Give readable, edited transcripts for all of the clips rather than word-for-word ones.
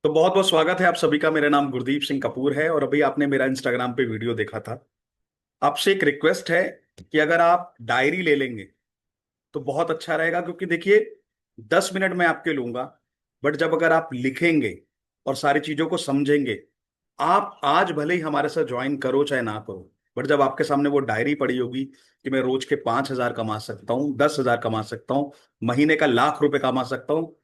तो बहुत बहुत स्वागत है आप सभी का। मेरा नाम गुरदीप सिंह कपूर है और अभी आपने मेरा इंस्टाग्राम पे वीडियो देखा था। आपसे एक रिक्वेस्ट है कि अगर आप डायरी ले लेंगे तो बहुत अच्छा रहेगा, क्योंकि देखिए 10 मिनट मैं आपके लूंगा, बट जब अगर आप लिखेंगे और सारी चीजों को समझेंगे, आप आज भले ही हमारे साथ ज्वाइन करो चाहे ना करो, बट जब आपके सामने वो डायरी पड़ी होगी कि मैं रोज के 5,000 कमा सकता हूँ, 10,000 कमा सकता हूँ, महीने का लाख रुपए कमा सकता हूँ,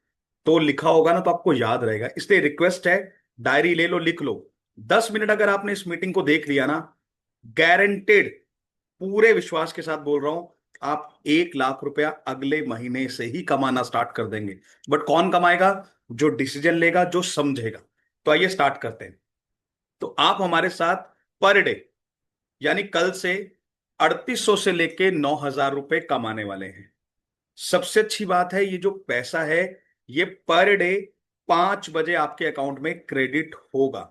तो लिखा होगा ना तो आपको याद रहेगा। इसलिए रिक्वेस्ट है, डायरी ले लो, लिख लो। 10 मिनट अगर आपने इस मीटिंग को देख लिया ना, गारंटेड, पूरे विश्वास के साथ बोल रहा हूं, आप 1 लाख रुपया अगले महीने से ही कमाना स्टार्ट कर देंगे। बट कौन कमाएगा? जो डिसीजन लेगा, जो समझेगा। तो आइए स्टार्ट करते हैं। तो आप हमारे साथ पर डे, यानी कल से 3800 से लेके 9,000 रुपए कमाने वाले हैं। सबसे अच्छी बात है, ये जो पैसा है ये पर डे 5 बजे आपके अकाउंट में क्रेडिट होगा,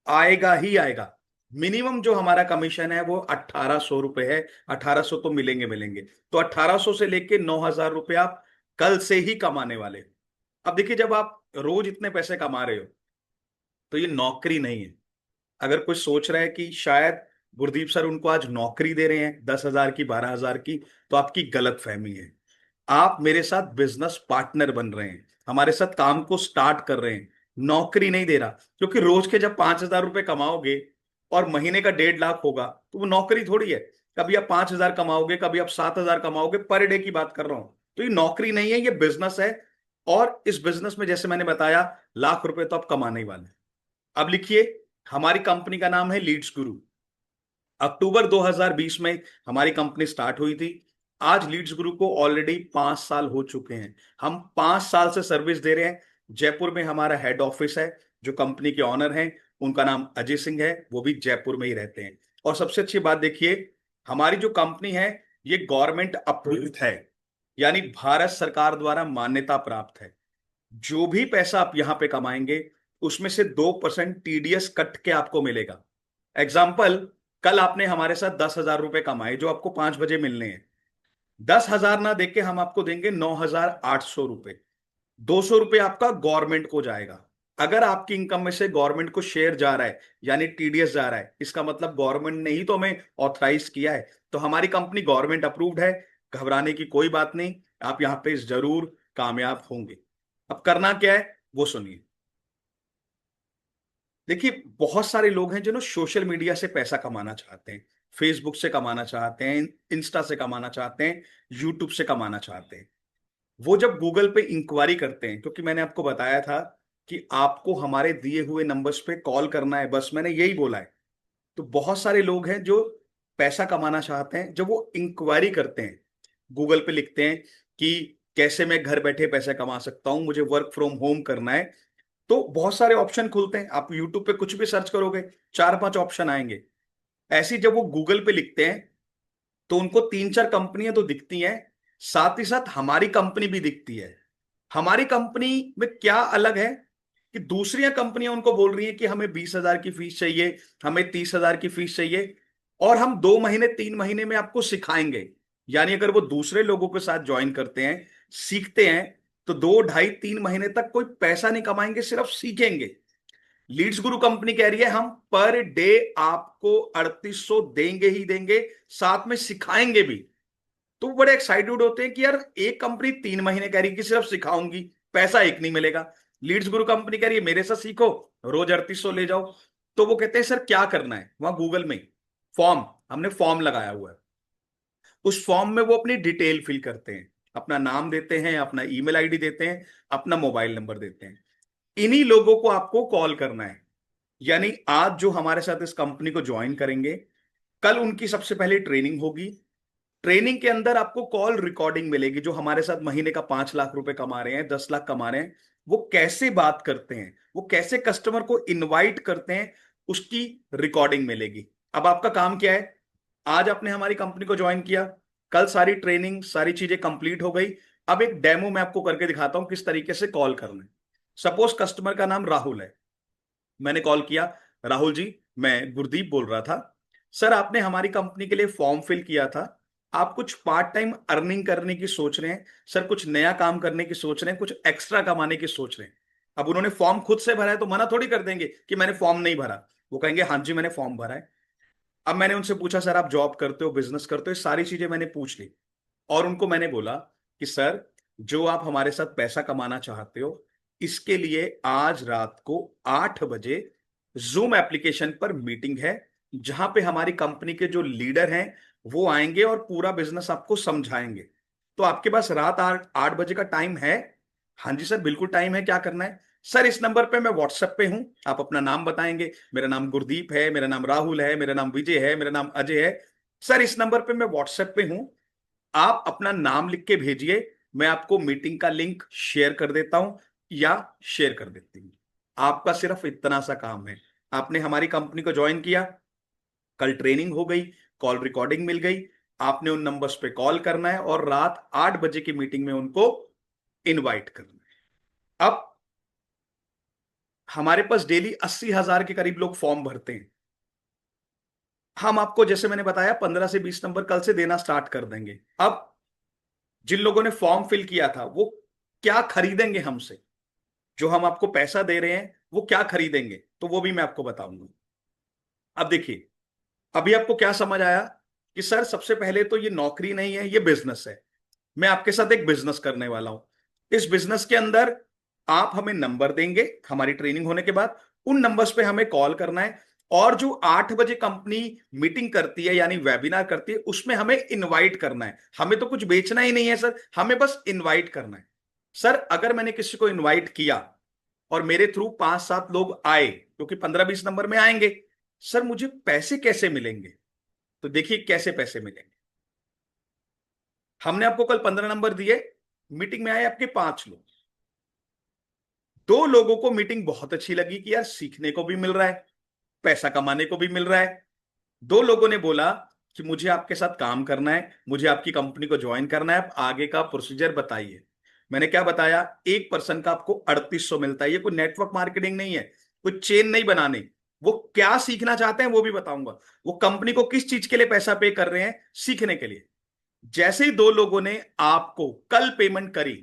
आएगा ही आएगा। मिनिमम जो हमारा कमीशन है वो 1,800 रुपए है। 1,800 तो मिलेंगे मिलेंगे। तो 1,800 से लेके 9,000 रुपए आप कल से ही कमाने वाले हो। अब देखिए, जब आप रोज इतने पैसे कमा रहे हो तो ये नौकरी नहीं है। अगर कोई सोच रहा है कि शायद गुरदीप सर उनको आज नौकरी दे रहे हैं 10,000 की, 12,000 की, तो आपकी गलत फहमी है। आप मेरे साथ बिजनेस पार्टनर बन रहे हैं, हमारे साथ काम को स्टार्ट कर रहे हैं। नौकरी नहीं दे रहा, क्योंकि रोज के जब 5,000 रुपए कमाओगे और महीने का 1.5 लाख होगा तो वो नौकरी थोड़ी है। कभी आप 5,000 कमाओगे, कभी आप 7,000 कमाओगे, पर डे की बात कर रहा हूं। तो ये नौकरी नहीं है, ये बिजनेस है। और इस बिजनेस में जैसे मैंने बताया, लाख रुपए तो आप कमाने ही वाले हैं। अब लिखिए, हमारी कंपनी का नाम है लीड्स गुरु। अक्टूबर 2020 में हमारी कंपनी स्टार्ट हुई थी। आज लीड्स गुरु को ऑलरेडी 5 साल हो चुके हैं। हम 5 साल से सर्विस दे रहे हैं। जयपुर में हमारा हेड ऑफिस है। जो कंपनी के ऑनर हैं उनका नाम अजय सिंह है, वो भी जयपुर में ही रहते हैं। और सबसे अच्छी बात देखिए, हमारी जो कंपनी है ये गवर्नमेंट अप्रूव्ड है, यानी भारत सरकार द्वारा मान्यता प्राप्त है। जो भी पैसा आप यहां पे कमाएंगे उसमें से 2% टीडीएस कट के आपको मिलेगा। एग्जाम्पल, कल आपने हमारे साथ 10,000 रुपए कमाए जो आपको 5 बजे मिलने हैं। 10,000 ना देके हम आपको देंगे 9,800 रुपए। 200 रुपए आपका गवर्नमेंट को जाएगा। अगर आपकी इनकम में से गवर्नमेंट को शेयर जा रहा है, यानी टीडीएस जा रहा है, इसका मतलब गवर्नमेंट ने ही तो हमें ऑथराइज किया है। तो हमारी कंपनी गवर्नमेंट अप्रूव्ड है। घबराने की कोई बात नहीं, आप यहां पे जरूर कामयाब होंगे। अब करना क्या है वो सुनिए। देखिए, बहुत सारे लोग हैं जिन्होंने सोशल मीडिया से पैसा कमाना चाहते हैं। फेसबुक से कमाना चाहते हैं, इंस्टा से कमाना चाहते हैं, यूट्यूब से कमाना चाहते हैं। वो जब गूगल पे इंक्वायरी करते हैं, क्योंकि मैंने आपको बताया था कि आपको हमारे दिए हुए नंबर्स पे कॉल करना है, बस मैंने यही बोला है। तो बहुत सारे लोग हैं जो पैसा कमाना चाहते हैं। जब वो इंक्वायरी करते हैं, गूगल पे लिखते हैं कि कैसे मैं घर बैठे पैसे कमा सकता हूं, मुझे वर्क फ्रॉम होम करना है, तो बहुत सारे ऑप्शन खुलते हैं। आप यूट्यूब पे कुछ भी सर्च करोगे, 4-5 ऑप्शन आएंगे। ऐसे ही जब वो गूगल पे लिखते हैं तो उनको 3-4 कंपनियां तो दिखती हैं, साथ ही साथ हमारी कंपनी भी दिखती है। हमारी कंपनी में क्या अलग है कि दूसरी कंपनियां उनको बोल रही हैं कि हमें 20,000 की फीस चाहिए, हमें 30,000 की फीस चाहिए, और हम 2 महीने 3 महीने में आपको सिखाएंगे। यानी अगर वो दूसरे लोगों के साथ ज्वाइन करते हैं, सीखते हैं, तो 2, ढाई, 3 महीने तक कोई पैसा नहीं कमाएंगे, सिर्फ सीखेंगे। लीड्स गुरु कंपनी कह रही है हम पर डे आपको 3,800 देंगे ही देंगे, साथ में सिखाएंगे भी। तो वो बड़े एक्साइटेड होते हैं कि यार, एक कंपनी 3 महीने कह रही है कि सिर्फ सिखाऊंगी, पैसा एक नहीं मिलेगा। लीड्स गुरु कंपनी कह रही है मेरे साथ सीखो, रोज 3,800 ले जाओ। तो वो कहते हैं सर क्या करना है, वहां गूगल में फॉर्म, हमने फॉर्म लगाया हुआ है। उस फॉर्म में वो अपनी डिटेल फिल करते हैं, अपना नाम देते हैं, अपना ईमेल आईडी देते हैं, अपना मोबाइल नंबर देते हैं। इन्हीं लोगों को आपको कॉल करना है। यानी आज जो हमारे साथ इस कंपनी को ज्वाइन करेंगे, कल उनकी सबसे पहले ट्रेनिंग होगी। ट्रेनिंग के अंदर आपको कॉल रिकॉर्डिंग मिलेगी। जो हमारे साथ महीने का 5 लाख रुपए कमा रहे हैं, 10 लाख कमा रहे हैं, वो कैसे बात करते हैं, वो कैसे कस्टमर को इनवाइट करते हैं, उसकी रिकॉर्डिंग मिलेगी। अब आपका काम क्या है? आज आपने हमारी कंपनी को ज्वाइन किया, कल सारी ट्रेनिंग सारी चीजें कंप्लीट हो गई। अब एक डेमो मैं आपको करके दिखाता हूं किस तरीके से कॉल करना है। सपोज कस्टमर का नाम राहुल है, मैंने कॉल किया, राहुल जी, मैं गुरदीप बोल रहा था। सर आपने हमारी कंपनी के लिए फॉर्म फिल किया था, आप कुछ पार्ट टाइम अर्निंग करने की सोच रहे हैं, सर कुछ नया काम करने की सोच रहे हैं, कुछ एक्स्ट्रा कमाने की सोच रहे हैं। अब उन्होंने फॉर्म खुद से भरा है तो मना थोड़ी कर देंगे कि मैंने फॉर्म नहीं भरा। वो कहेंगे हाँ जी मैंने फॉर्म भरा है। अब मैंने उनसे पूछा सर आप जॉब करते हो, बिजनेस करते हो, ये सारी चीजें मैंने पूछ ली। और उनको मैंने बोला कि सर जो आप हमारे साथ पैसा कमाना चाहते हो, इसके लिए आज रात को 8 बजे जूम एप्लीकेशन पर मीटिंग है, जहां पे हमारी कंपनी के जो लीडर हैं वो आएंगे और पूरा बिजनेस आपको समझाएंगे। तो आपके पास रात 8 बजे का टाइम है? हाँ जी सर बिल्कुल टाइम है, क्या करना है? सर इस नंबर पे मैं व्हाट्सएप पे हूं, आप अपना नाम बताएंगे, मेरा नाम गुरदीप है, मेरा नाम राहुल है, मेरा नाम विजय है, मेरा नाम अजय है। सर इस नंबर पे मैं व्हाट्सएप पे हूं, आप अपना नाम लिख के भेजिए, मैं आपको मीटिंग का लिंक शेयर कर देता हूं या शेयर कर देती हूँ। आपका सिर्फ इतना सा काम है, आपने हमारी कंपनी को ज्वाइन किया, कल ट्रेनिंग हो गई, कॉल रिकॉर्डिंग मिल गई, आपने उन नंबर्स पे कॉल करना है और रात 8 बजे की मीटिंग में उनको इनवाइट करना है। अब हमारे पास डेली 80,000 के करीब लोग फॉर्म भरते हैं। हम आपको जैसे मैंने बताया 15 से 20 नंबर कल से देना स्टार्ट कर देंगे। अब जिन लोगों ने फॉर्म फिल किया था वो क्या खरीदेंगे हमसे, जो हम आपको पैसा दे रहे हैं वो क्या खरीदेंगे, तो वो भी मैं आपको बताऊंगा। अब देखिए, अभी आपको क्या समझ आया कि सर सबसे पहले तो ये नौकरी नहीं है, ये बिजनेस है। मैं आपके साथ एक बिजनेस करने वाला हूं। इस बिजनेस के अंदर आप हमें नंबर देंगे, हमारी ट्रेनिंग होने के बाद उन नंबर्स पे हमें कॉल करना है, और जो 8 बजे कंपनी मीटिंग करती है यानी वेबिनार करती है उसमें हमें इनवाइट करना है। हमें तो कुछ बेचना ही नहीं है सर, हमें बस इनवाइट करना है। सर अगर मैंने किसी को इनवाइट किया और मेरे थ्रू 5-7 लोग आए, क्योंकि 15-20 नंबर में आएंगे, सर मुझे पैसे कैसे मिलेंगे? तो देखिए कैसे पैसे मिलेंगे। हमने आपको कल 15 नंबर दिए, मीटिंग में आए आपके 5 लोग, 2 लोगों को मीटिंग बहुत अच्छी लगी कि यार सीखने को भी मिल रहा है, पैसा कमाने को भी मिल रहा है। 2 लोगों ने बोला कि मुझे आपके साथ काम करना है, मुझे आपकी कंपनी को ज्वाइन करना है, आप आगे का प्रोसीजर बताइए। मैंने क्या बताया, एक पर्सन का आपको 3800 मिलता है। ये कोई नेटवर्क मार्केटिंग नहीं है, कोई चेन नहीं बनाने। वो क्या सीखना चाहते हैं वो भी बताऊंगा, वो कंपनी को किस चीज के लिए पैसा पे कर रहे हैं, सीखने के लिए। जैसे ही 2 लोगों ने आपको कल पेमेंट करी,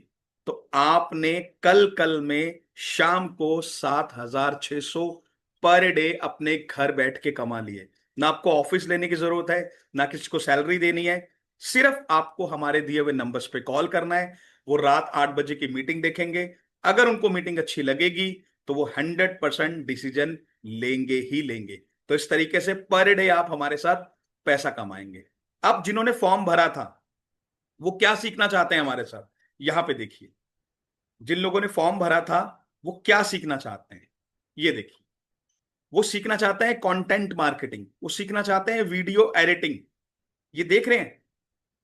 तो आपने कल कल में शाम को 7,600 पर डे अपने घर बैठ के कमा लिए। ना आपको ऑफिस लेने की जरूरत है, ना किसी को सैलरी देनी है, सिर्फ आपको हमारे दिए हुए नंबर्स पे कॉल करना है। वो रात 8 बजे की मीटिंग देखेंगे, अगर उनको मीटिंग अच्छी लगेगी तो वो 100% डिसीजन लेंगे ही लेंगे। तो इस तरीके से पर डे आप हमारे साथ पैसा कमाएंगे। अब जिन्होंने फॉर्म भरा था वो क्या सीखना चाहते हैं हमारे साथ, यहां पे देखिए। जिन लोगों ने फॉर्म भरा था वो क्या सीखना चाहते हैं, ये देखिए। वो सीखना चाहते हैं कंटेंट मार्केटिंग, वो सीखना चाहते हैं वीडियो एडिटिंग। ये देख रहे हैं,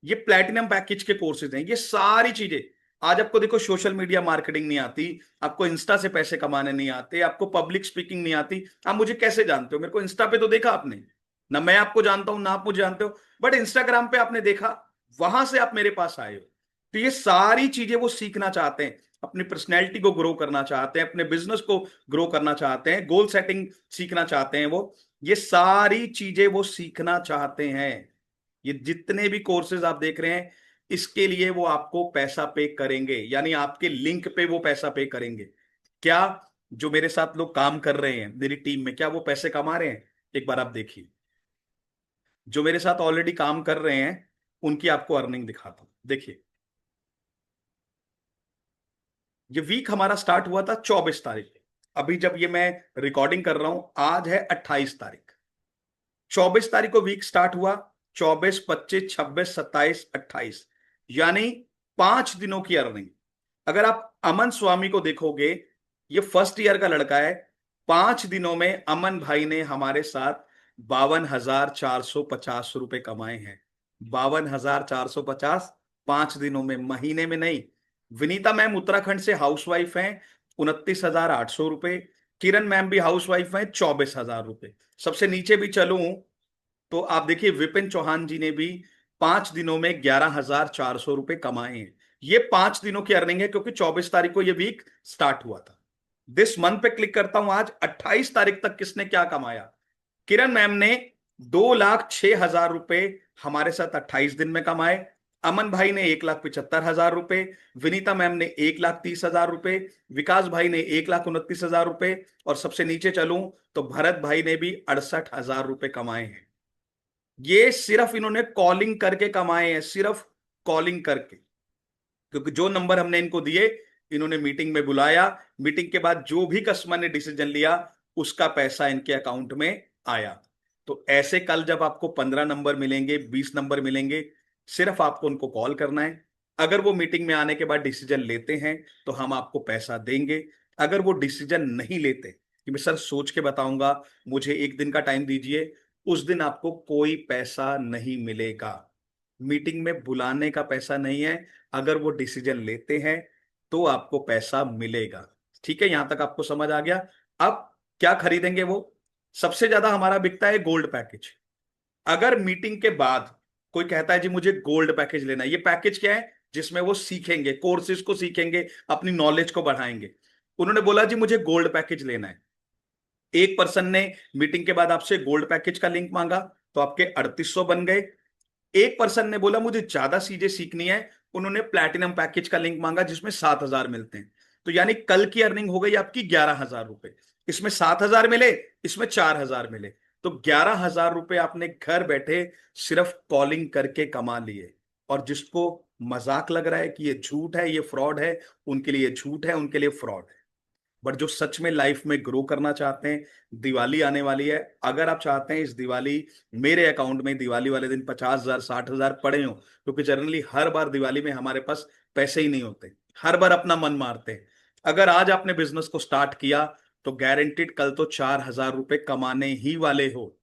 ये प्लैटिनम पैकेज के कोर्सेज हैं, ये सारी चीजें। आज आपको देखो सोशल मीडिया मार्केटिंग नहीं आती, आपको इंस्टा से पैसे कमाने नहीं आते, आपको पब्लिक स्पीकिंग नहीं आती, आप मुझे कैसे जानते हो? मेरे को इंस्टा पे तो देखा आपने, ना मैं आपको जानता हूं ना आप मुझे जानते हो, बट इंस्टाग्राम पे आपने देखा, वहां से आप मेरे पास आए हो। तो ये सारी चीजें वो सीखना चाहते हैं, अपनी पर्सनैलिटी को ग्रो करना चाहते हैं, अपने बिजनेस को ग्रो करना चाहते हैं, गोल सेटिंग सीखना चाहते हैं वो, ये सारी चीजें वो सीखना चाहते हैं। ये जितने भी कोर्सेज आप देख रहे हैं, इसके लिए वो आपको पैसा पे करेंगे, यानी आपके लिंक पे वो पैसा पे करेंगे। क्या जो मेरे साथ लोग काम कर रहे हैं मेरी टीम में, क्या वो पैसे कमा रहे हैं? एक बार आप देखिए, जो मेरे साथ ऑलरेडी काम कर रहे हैं उनकी आपको अर्निंग दिखाता हूं। देखिए, ये वीक हमारा स्टार्ट हुआ था 24 तारीख। अभी जब ये मैं रिकॉर्डिंग कर रहा हूं आज है 28 तारीख। 24 तारीख को वीक स्टार्ट हुआ, 24, 25, 26, 27, 28, यानी 5 दिनों की अर्निंग। अगर आप अमन स्वामी को देखोगे, ये फर्स्ट ईयर का लड़का है, 5 दिनों में अमन भाई ने हमारे साथ 52,450 रुपए कमाए हैं। 52,450, 5 दिनों में, महीने में नहीं। विनीता मैम उत्तराखंड से हाउसवाइफ हैं, 29,800 रुपए। किरण मैम भी हाउसवाइफ हैं, 24,000 रुपए। सबसे नीचे भी चलूं तो आप देखिए विपिन चौहान जी ने भी 5 दिनों में 11,400 रुपए कमाए हैं। ये 5 दिनों की अर्निंग है, क्योंकि 24 तारीख को ये वीक स्टार्ट हुआ था। दिस मंथ पे क्लिक करता हूं, आज 28 तारीख तक किसने क्या कमाया? किरण मैम ने 2,06,000 रुपए हमारे साथ 28 दिन में कमाए। अमन भाई ने 1,75,000 रुपए, विनीता मैम ने 1,30,000 रुपए, विकास भाई ने 1,29,000 रुपए, और सबसे नीचे चलूं तो भरत भाई ने भी 68,000 रुपए कमाए हैं। ये सिर्फ इन्होंने कॉलिंग करके कमाए हैं, सिर्फ कॉलिंग करके। क्योंकि जो नंबर हमने इनको दिए, इन्होंने मीटिंग में बुलाया, मीटिंग के बाद जो भी कस्टमर ने डिसीजन लिया उसका पैसा इनके अकाउंट में आया। तो ऐसे कल जब आपको 15 नंबर मिलेंगे, 20 नंबर मिलेंगे, सिर्फ आपको उनको कॉल करना है। अगर वो मीटिंग में आने के बाद डिसीजन लेते हैं तो हम आपको पैसा देंगे। अगर वो डिसीजन नहीं लेते कि मैं सर सोच के बताऊंगा, मुझे एक दिन का टाइम दीजिए, उस दिन आपको कोई पैसा नहीं मिलेगा। मीटिंग में बुलाने का पैसा नहीं है, अगर वो डिसीजन लेते हैं तो आपको पैसा मिलेगा। ठीक है, यहां तक आपको समझ आ गया। अब क्या खरीदेंगे वो? सबसे ज्यादा हमारा बिकता है गोल्ड पैकेज। अगर मीटिंग के बाद कोई कहता है जी मुझे गोल्ड पैकेज लेना है, ये पैकेज क्या है? जिसमें वो सीखेंगे, कोर्सेज को सीखेंगे, अपनी नॉलेज को बढ़ाएंगे। उन्होंने बोला जी मुझे गोल्ड पैकेज लेना है। एक पर्सन ने मीटिंग के बाद आपसे गोल्ड पैकेज का लिंक मांगा, तो आपके 3800 बन गए। एक पर्सन ने बोला मुझे ज्यादा चीजें सीखनी है, उन्होंने प्लैटिनम पैकेज का लिंक मांगा जिसमें 7,000 मिलते हैं। तो यानी कल की अर्निंग हो गई आपकी 11,000 रुपए। इसमें 7,000 मिले, इसमें 4,000 मिले। तो 11,000 रुपए आपने घर बैठे सिर्फ कॉलिंग करके कमा लिए। और जिसको मजाक लग रहा है कि ये झूठ है, ये फ्रॉड है, उनके लिए झूठ है, उनके लिए फ्रॉड है। बट जो सच में लाइफ में ग्रो करना चाहते हैं, दिवाली आने वाली है, अगर आप चाहते हैं इस दिवाली मेरे अकाउंट में दिवाली वाले दिन 50,000 60,000 पड़े हो, क्योंकि जनरली हर बार दिवाली में हमारे पास पैसे ही नहीं होते, हर बार अपना मन मारते हैं। अगर आज आपने बिजनेस को स्टार्ट किया तो गारंटीड कल तो 4,000 रुपए कमाने ही वाले हो।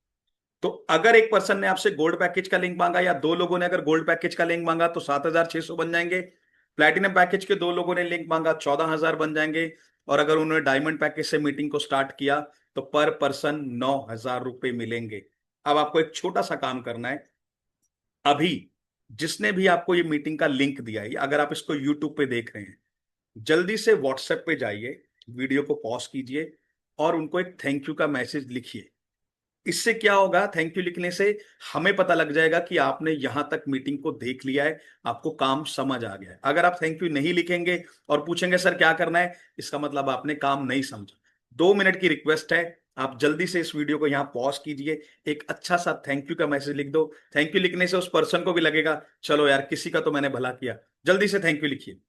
तो अगर एक पर्सन ने आपसे गोल्ड पैकेज का लिंक मांगा, या दो लोगों ने अगर गोल्ड पैकेज का लिंक मांगा, तो 7,600 बन जाएंगे। प्लैटिनम पैकेज के दो लोगों ने लिंक मांगा, 14,000 बन जाएंगे। और अगर उन्होंने डायमंड पैकेज से मीटिंग को स्टार्ट किया तो पर पर्सन 9,000 रुपए मिलेंगे। अब आपको एक छोटा सा काम करना है। अभी जिसने भी आपको ये मीटिंग का लिंक दिया है, अगर आप इसको यूट्यूब पे देख रहे हैं, जल्दी से व्हाट्सएप पे जाइए, वीडियो को पॉज कीजिए और उनको एक थैंक यू का मैसेज लिखिए। इससे क्या होगा? थैंक यू लिखने से हमें पता लग जाएगा कि आपने यहां तक मीटिंग को देख लिया है, आपको काम समझ आ गया है। अगर आप थैंक यू नहीं लिखेंगे और पूछेंगे सर क्या करना है, इसका मतलब आपने काम नहीं समझा। 2 मिनट की रिक्वेस्ट है, आप जल्दी से इस वीडियो को यहां पॉज कीजिए, एक अच्छा सा थैंक यू का मैसेज लिख दो। थैंक यू लिखने से उस पर्सन को भी लगेगा चलो यार किसी का तो मैंने भला किया। जल्दी से थैंक यू लिखिए।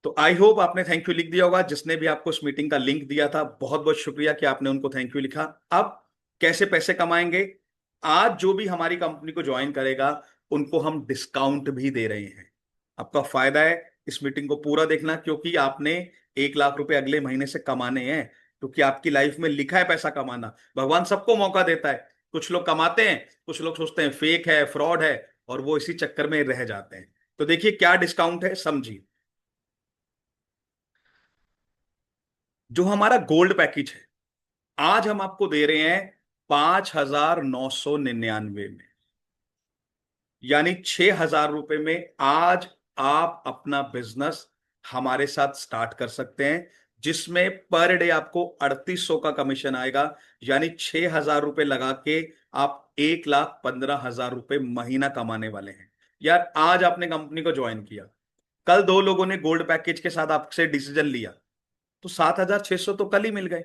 तो आई होप आपने थैंक यू लिख दिया होगा। जिसने भी आपको उस मीटिंग का लिंक दिया था, बहुत बहुत शुक्रिया कि आपने उनको थैंक यू लिखा। अब कैसे पैसे कमाएंगे? आज जो भी हमारी कंपनी को ज्वाइन करेगा उनको हम डिस्काउंट भी दे रहे हैं। आपका फायदा है, इस मीटिंग को पूरा देखना, क्योंकि आपने 1,00,000 रुपए अगले महीने से कमाने हैं। क्योंकि आपकी लाइफ में लिखा है पैसा कमाना, भगवान सबको मौका देता है। कुछ लोग कमाते हैं, कुछ लोग सोचते हैं फेक है, फ्रॉड है, और वो इसी चक्कर में रह जाते हैं। तो देखिए क्या डिस्काउंट है, समझिए। जो हमारा गोल्ड पैकेज है, आज हम आपको दे रहे हैं 5,999 में, यानी 6,000 रुपए में आज आप अपना बिजनेस हमारे साथ स्टार्ट कर सकते हैं, जिसमें पर डे आपको 3,800 का कमीशन आएगा। यानी 6,000 रुपए लगा के आप 1,15,000 रुपए महीना कमाने वाले हैं। यार आज आपने कंपनी को ज्वाइन किया, कल दो लोगों ने गोल्ड पैकेज के साथ आपसे डिसीजन लिया, तो 7,600 तो कल ही मिल गए।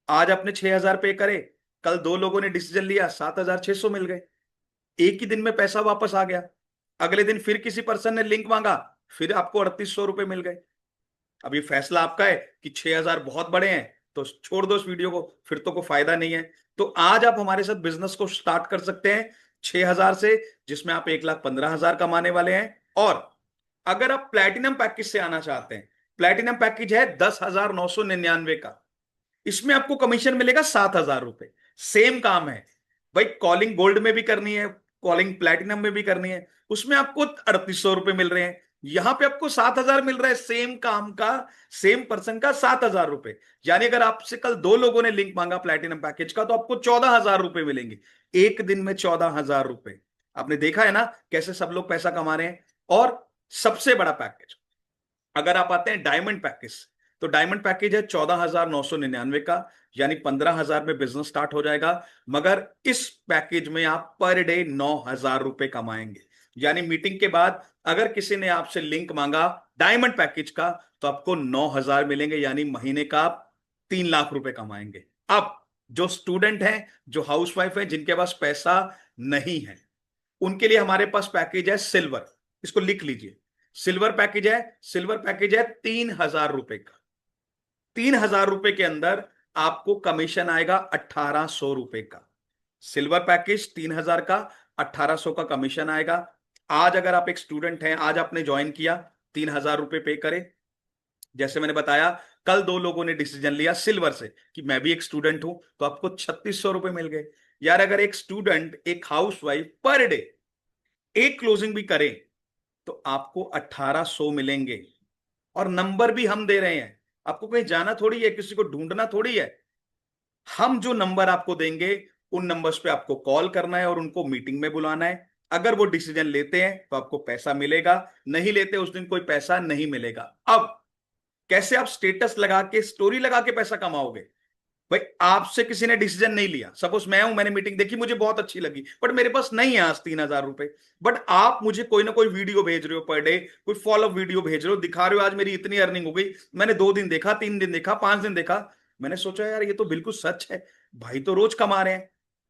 आज आपने 6,000 पे करे, कल दो लोगों ने डिसीजन लिया, 7,600 मिल गए। एक ही दिन में पैसा वापस आ गया। अगले दिन फिर किसी पर्सन ने लिंक मांगा, फिर आपको 3,800 रुपए मिल गए। अब ये फैसला आपका है कि 6,000 बहुत बड़े हैं तो छोड़ दो इस वीडियो को, फिर तो कोई फायदा नहीं है। तो आज आप हमारे साथ बिजनेस को स्टार्ट कर सकते हैं 6,000 से, जिसमें आप 1,15,000 कमाने वाले हैं। और अगर आप प्लैटिनम पैकेज से आना चाहते हैं, प्लैटिनम पैकेज है 10,999 का, इसमें आपको कमीशन मिलेगा 7,000 रुपए। सेम काम है भाई, कॉलिंग गोल्ड में भी करनी है, कॉलिंग प्लैटिनम में भी करनी है, उसमें आपको 3,800 रुपए मिल रहे हैं। यहां पे आपको 7,000 मिल रहा है, सेम काम का, सेम पर्सन का 7,000 रुपए। यानी अगर आपसे कल दो लोगों ने लिंक मांगा प्लैटिनम पैकेज का, तो आपको 14,000 रुपए मिलेंगे। एक दिन में 14,000 रुपए। आपने देखा है ना कैसे सब लोग पैसा कमा रहे हैं। और सबसे बड़ा पैकेज, अगर आप आते हैं डायमंड पैकेज, तो डायमंड पैकेज है 14,999 का, यानी 15,000 में बिजनेस स्टार्ट हो जाएगा। मगर इस पैकेज में आप पर डे 9,000 रुपए कमाएंगे। यानी मीटिंग के बाद अगर किसी ने आपसे लिंक मांगा डायमंड पैकेज का, तो आपको 9,000 मिलेंगे, यानी महीने का आप 3 लाख रुपए कमाएंगे। अब जो स्टूडेंट हैं, जो हाउसवाइफ है, जिनके पास पैसा नहीं है, उनके लिए हमारे पास पैकेज है सिल्वर। इसको लिख लीजिए, सिल्वर पैकेज है। सिल्वर पैकेज है 3,000 रुपए का। 3,000 रुपए के अंदर आपको कमीशन आएगा 1,800 रुपए का। सिल्वर पैकेज 3,000 का, 1,800 का कमीशन आएगा। आज अगर आप एक स्टूडेंट हैं, आज आपने ज्वाइन किया, 3,000 रुपए पे करें। जैसे मैंने बताया, कल 2 लोगों ने डिसीजन लिया सिल्वर से कि मैं भी एक स्टूडेंट हूं, तो आपको 3,600 रुपए मिल गए। यार अगर एक स्टूडेंट, एक हाउसवाइफ पर डे एक क्लोजिंग भी करे, तो आपको 1,800 मिलेंगे। और नंबर भी हम दे रहे हैं, आपको कहीं जाना थोड़ी है, किसी को ढूंढना थोड़ी है। हम जो नंबर आपको देंगे, उन नंबर्स पे आपको कॉल करना है और उनको मीटिंग में बुलाना है। अगर वो डिसीजन लेते हैं तो आपको पैसा मिलेगा, नहीं लेते उस दिन कोई पैसा नहीं मिलेगा। अब कैसे आप स्टेटस लगा के, स्टोरी लगा के पैसा कमाओगे? भाई आपसे किसी ने डिसीजन नहीं लिया, सपोज मैं हूं, मैंने मीटिंग देखी, मुझे बहुत अच्छी लगी, बट मेरे पास नहीं है आज 3,000 रुपए। बट आप मुझे कोई ना कोई वीडियो भेज रहे हो पर डे, कोई फॉलो वीडियो भेज रहे हो, दिखा रहे हो आज मेरी इतनी अर्निंग हो गई। मैंने 2 दिन देखा, 3 दिन देखा, 5 दिन देखा, मैंने सोचा यार ये तो बिल्कुल सच है, भाई तो रोज कमा रहे हैं।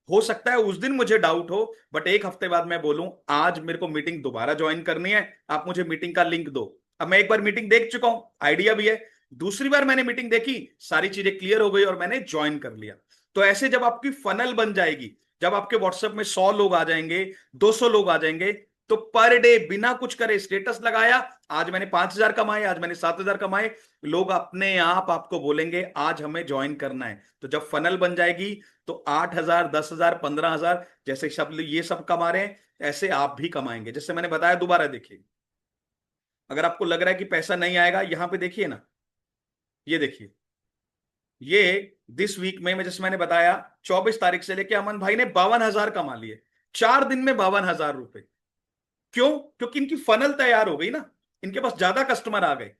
हो सकता है उस दिन मुझे डाउट हो, बट एक हफ्ते बाद मैं बोलूं आज मेरे को मीटिंग दोबारा ज्वाइन करनी है, आप मुझे मीटिंग का लिंक दो। अब मैं एक बार मीटिंग देख चुका हूं, आइडिया भी है, दूसरी बार मैंने मीटिंग देखी, सारी चीजें क्लियर हो गई और मैंने ज्वाइन कर लिया। तो ऐसे जब आपकी फनल बन जाएगी, जब आपके व्हाट्सएप में 100 लोग आ जाएंगे, 200 लोग आ जाएंगे, तो पर डे बिना कुछ करे स्टेटस लगाया, आज मैंने 5,000 कमाए, आज मैंने 7,000 कमाए, लोग अपने आप आपको बोलेंगे आज हमें ज्वाइन करना है। तो जब फनल बन जाएगी, तो 8,000, 10,000, 15,000, जैसे सब ये सब कमा रहे हैं, ऐसे आप भी कमाएंगे। जैसे मैंने बताया, दोबारा देखिए, अगर आपको लग रहा है कि पैसा नहीं आएगा, यहां पे देखिए ना, ये देखिए, ये दिस वीक में, जैसे मैंने बताया, 24 तारीख से लेके अमन भाई ने 52,000 कमा लिए, 4 दिन में 52,000 रुपए। क्यों? क्योंकि इनकी फनल तैयार हो गई ना, इनके पास ज्यादा कस्टमर आ गए।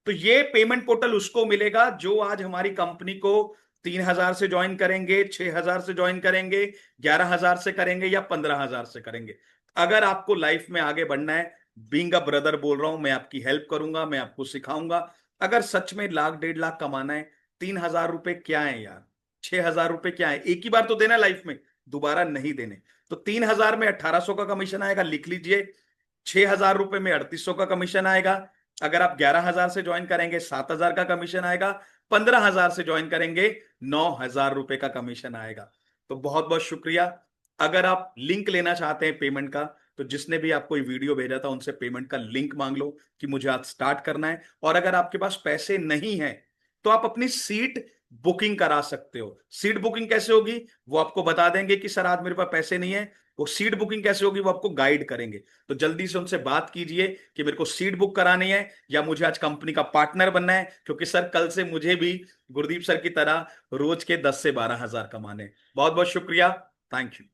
तो ये पेमेंट पोर्टल उसको मिलेगा जो आज हमारी कंपनी को 3,000 से ज्वाइन करेंगे, 6,000 से ज्वाइन करेंगे, 11,000 से करेंगे या 15,000 से करेंगे। अगर आपको लाइफ में आगे बढ़ना है, बीइंग अ ब्रदर बोल रहा हूं, मैं आपकी हेल्प करूंगा, मैं आपको सिखाऊंगा। अगर सच में लाख 1.5 लाख कमाना है, 3,000 रुपए क्या है यार, 6,000 रुपए क्या है, एक ही बार तो देना लाइफ में, दोबारा नहीं देने। तो 3,000 में 1,800 का कमीशन आएगा, लिख लीजिए। 6,000 रुपए में 3,800 का कमीशन आएगा। अगर आप 11,000 से ज्वाइन करेंगे, 7,000 का कमीशन आएगा। 15,000 से ज्वाइन करेंगे, 9,000 रुपए का कमीशन आएगा। तो बहुत बहुत शुक्रिया। अगर आप लिंक लेना चाहते हैं पेमेंट का, तो जिसने भी आपको ये वीडियो भेजा था उनसे पेमेंट का लिंक मांग लो कि मुझे आज स्टार्ट करना है। और अगर आपके पास पैसे नहीं है, तो आप अपनी सीट बुकिंग करा सकते हो। सीट बुकिंग कैसे होगी वो आपको बता देंगे कि सर आज मेरे पास पैसे नहीं है। वो सीट बुकिंग कैसे होगी वो आपको गाइड करेंगे। तो जल्दी से उनसे बात कीजिए कि मेरे को सीट बुक करानी है या मुझे आज कंपनी का पार्टनर बनना है, क्योंकि सर कल से मुझे भी गुरदीप सर की तरह रोज के 10 से 12,000 कमाने। बहुत बहुत शुक्रिया। Thank you.